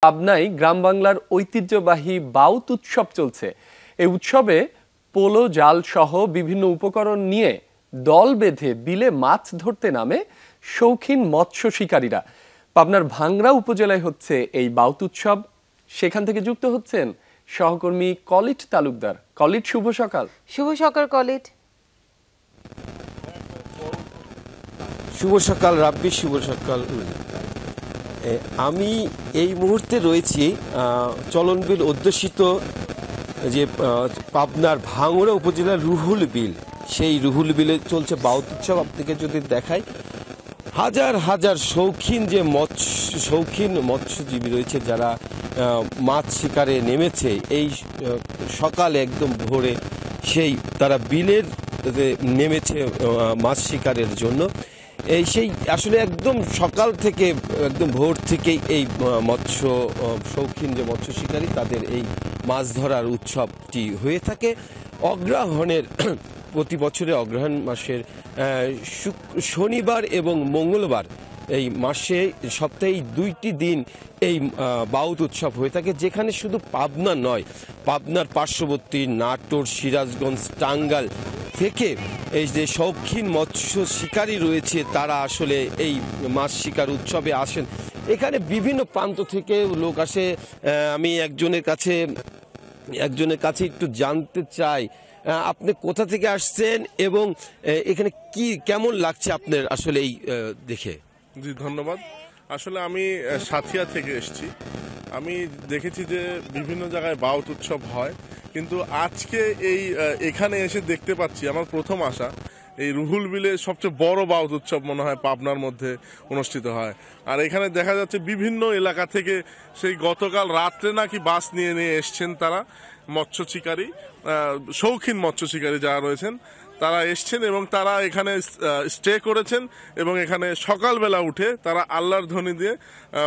পাবনায় গ্রাম বাংলার ঐতিহ্যবাহী বাউত উৎসব চলছে। এই উৎসবে পোলো জাল সহ বিভিন্ন উপকরণ নিয়ে দল বেঁধে বিলে মাছ ধরতে নামে শৌখিন মৎস্য শিকারীরা। পাবনার ভাংড়া উপজেলায় হচ্ছে এই বাউত উৎসব। সেখান থেকে যুক্ত হচ্ছেন সহকর্মী কলিট তালুকদার। কলিট, শুভ সকাল। শুভ সকাল কলিট। শুভ সকাল রাব্বি, শুভ সকাল। আমি এই মুহূর্তে রয়েছি চলনবিল অধ্যুষিত যে পাবনার ভাঙড়া উপজেলার রুহুল বিল। সেই রুহুল বিলে চলছে বাউত উৎসব। আপনাকে যদি দেখাই, হাজার হাজার শৌখিন মৎস্যজীবী রয়েছে যারা মাছ শিকারে নেমেছে। এই সকালে একদম ভোরে সেই তারা বিলের নেমেছে মাছ শিকারের জন্য। সেই আসলে একদম সকাল থেকে একদম ভোর থেকেই এই শৌখিন যে মৎস্য শিকারী তাদের এই মাছ ধরার উৎসবটি হয়ে থাকে। অগ্রহায়ণের প্রতি বছরে অগ্রহায়ণ মাসের শনিবার এবং মঙ্গলবার এই মাসে সপ্তাহে দুইটি দিন এই বাউত উৎসব হয়ে থাকে, যেখানে শুধু পাবনা নয়, পাবনার পার্শ্ববর্তী নাটোর, সিরাজগঞ্জ, টাঙ্গাইল থেকে এই যে শৌখিন মৎস্য শিকারী রয়েছে তারা আসলে এই মাছ শিকার উৎসবে আসেন। এখানে বিভিন্ন প্রান্ত থেকে লোক আসে। আমি একজনের কাছে একটু জানতে চাই, আপনি কোথা থেকে আসছেন এবং এখানে কেমন লাগছে আপনার আসলে এই দেখে? জি, ধন্যবাদ। আসলে আমি সাথিয়া থেকে এসেছি। আমি দেখেছি যে বিভিন্ন জায়গায় বাউত উৎসব হয়, কিন্তু আজকে এখানে এসে দেখতে পাচ্ছি, আমার প্রথম আসা, এই রুহুল বিলে সবচেয়ে বড় বাউত উৎসব মনে হয় পাবনার মধ্যে অনুষ্ঠিত হয়। আর এখানে দেখা যাচ্ছে বিভিন্ন এলাকা থেকে সেই গতকাল রাত্রে নাকি বাস নিয়ে এসছেন তারা মৎস্য শিকারী, শৌখিন মৎস্য শিকারী যারা রয়েছেন তারা এসছেন এবং তারা এখানে স্টে করেছেন এবং এখানে সকালবেলা উঠে তারা আল্লাহর ধ্বনি দিয়ে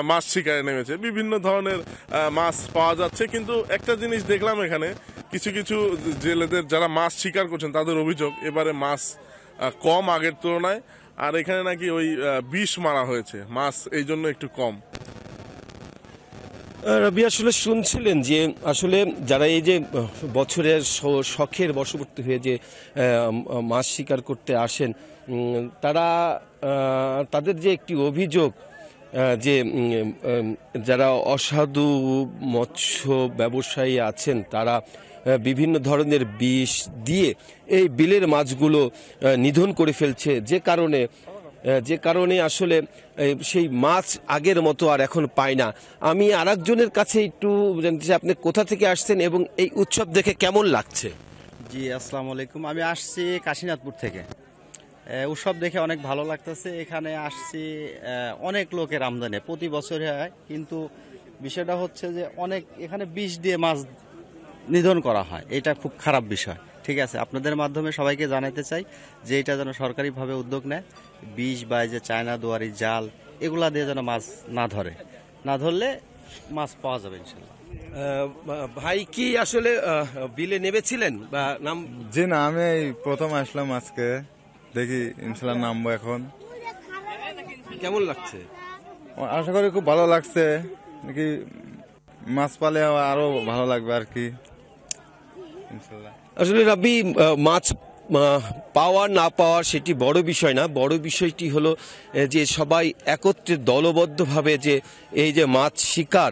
মাছ শিকারে নেমেছে। বিভিন্ন ধরনের মাছ পাওয়া যাচ্ছে, কিন্তু একটা জিনিস দেখলাম, এখানে কিছু কিছু জেলেদের যারা মাছ শিকার করছেন তাদের অভিযোগ এবারে মাছ কম আগের তুলনায়, আর এখানে নাকি ওই বিষ মারা হয়েছে, মাছ এই জন্য একটু কম। রবি, আসলে শুনছিলেন যে আসলে যারা এই যে বছরের শখের বশবর্তী হয়ে যে মাছ শিকার করতে আসেন, তাদের যে একটি অভিযোগ যে যারা অসাধু মৎস্য ব্যবসায়ী আছেন তারা বিভিন্ন ধরনের বিষ দিয়ে এই বিলের মাছগুলো নিধন করে ফেলছে, যে কারণে আসলে সেই মাছ আগের মতো আর এখন পায় না। আমি আরেকজনের কাছে একটু জানতে চাই, আপনি কোথা থেকে আসছেন এবং এই উৎসব দেখে কেমন লাগছে? জি, আসসালামু আলাইকুম। আমি আসছি কাশীনাথপুর থেকে। উৎসব দেখে অনেক ভালো লাগতেছে। এখানে আসছি, অনেক লোকের আমদানি প্রতি বছর হয়, কিন্তু বিষয়টা হচ্ছে যে এখানে বিষ দিয়ে মাছ নিধন করা হয়। এটা খুব খারাপ বিষয়। ঠিক আছে, আপনাদের মাধ্যমে সবাইকে জানাতে চাই যে এটা যেন সরকারিভাবে উদ্যোগ নেয়। বিষ বা যে চায়না দুয়ারি জাল এগুলা দিয়ে যেন মাছ না ধরলে মাছ পাওয়া যাবে ইনশাল্লাহ। ভাই কি আসলে বিলে নেমেছিলেন বা নাম? জি না, আমি প্রথম আসলাম আজকে, দেখি ইনশাল্লাহ নামবো এখন। কেমন লাগছে? আশা করি খুব ভালো লাগছে, নাকি মাছ পালে আরো ভালো লাগবে আর কি ইনশাল্লাহ। আসলে রাব্বি, মাছ পাওয়া না পাওয়া সেটি বড় বিষয় না, বড় বিষয়টি হলো যে সবাই একত্রে দলবদ্ধভাবে যে এই যে মাছ শিকার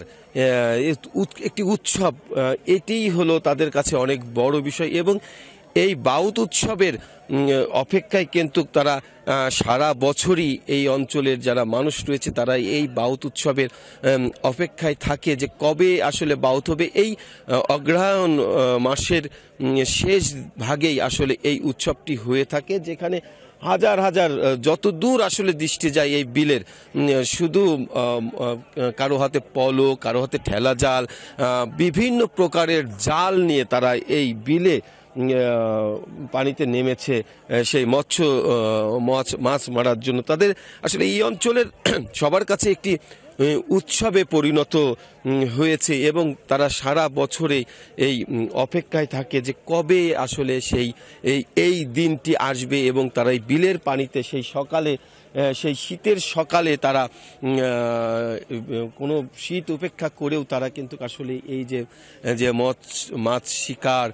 একটি উৎসব, এটিই হলো তাদের কাছে অনেক বড় বিষয়। এবং এই বাউত উৎসবের অপেক্ষায় কিন্তু তারা সারা বছরই এই অঞ্চলের যারা মানুষ রয়েছে তারা এই বাউত উৎসবের অপেক্ষায় থাকে যে কবে আসলে বাউত হবে। এই অগ্রহায়ণ মাসের শেষ ভাগেই আসলে এই উৎসবটি হয়ে থাকে, যেখানে হাজার হাজার যত দূর আসলে দৃষ্টি যায় এই বিলের, শুধু কারো হাতে পলো, কারো হাতে ঠেলা জাল, বিভিন্ন প্রকারের জাল নিয়ে তারা এই বিলে পানিতে নেমেছে সেই মাছ মারার জন্য। তাদের আসলে এই অঞ্চলের সবার কাছে একটি উৎসবে পরিণত হয়েছে এবং তারা সারা বছরে এই অপেক্ষায় থাকে যে কবে আসলে এই দিনটি আসবে এবং তারা এই বিলের পানিতে সেই সকালে সেই শীতের সকালে তারা কোনো শীত উপেক্ষা করেও তারা কিন্তু আসলে এই যে মাছ শিকার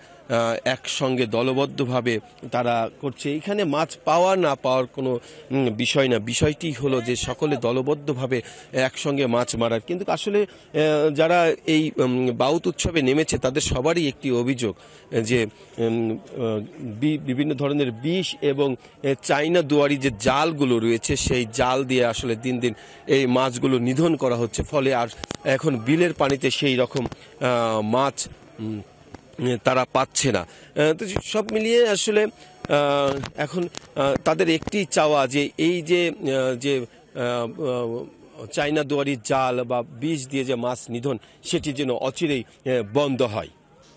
একসঙ্গে দলবদ্ধভাবে তারা করছে। এখানে মাছ পাওয়া না পাওয়ার কোনো বিষয় না, বিষয়টি হলো যে সকলে দলবদ্ধভাবে একসঙ্গে মাছ মারার। কিন্তু আসলে যারা এই বাউত উৎসবে নেমেছে তাদের সবারই একটি অভিযোগ যে বিভিন্ন ধরনের বিষ এবং চাইনা দুয়ারি যে জালগুলো রয়েছে সেই জাল দিয়ে আসলে দিন দিন এই মাছগুলো নিধন করা হচ্ছে, ফলে আর এখন বিলের পানিতে সেই রকম মাছ তারা পাচ্ছে না। তো সব মিলিয়ে আসলে এখন তাদের একটি চাওয়া যে এই যে চাইনা দুয়ারির জাল বা বিষ দিয়ে যে মাছ নিধন সেটি যেন অচিরেই বন্ধ হয়।